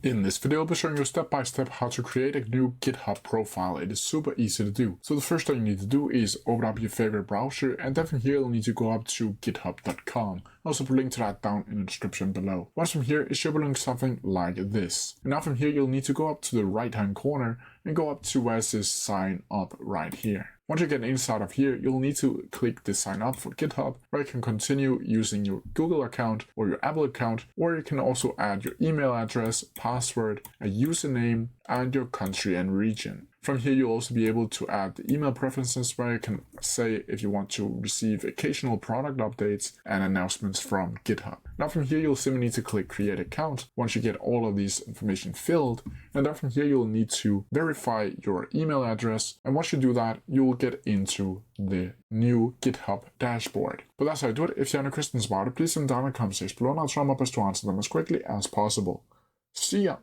In this video, I'll be showing you step by step how to create a new GitHub profile. It is super easy to do. So the first thing you need to do is open up your favorite browser, and then from here you'll need to go up to github.com. I'll also put a link to that down in the description below. Once from here, it should be looking something like this. And now from here, you'll need to go up to the right hand corner and go up to where it says sign up right here. Once you get inside of here, you'll need to click the sign up for GitHub, where you can continue using your Google account or your Apple account, or you can also add your email address, password, a username, and your country and region. From here, you'll also be able to add the email preferences, where you can say if you want to receive occasional product updates and announcements from GitHub. Now from here, you'll simply need to click create account once you get all of these information filled. And then from here, you'll need to verify your email address. And once you do that, you will get into the new GitHub dashboard. But that's how I do it. If you have any questions about it, please send down in the comment section below and I'll try my best to answer them as quickly as possible. See ya!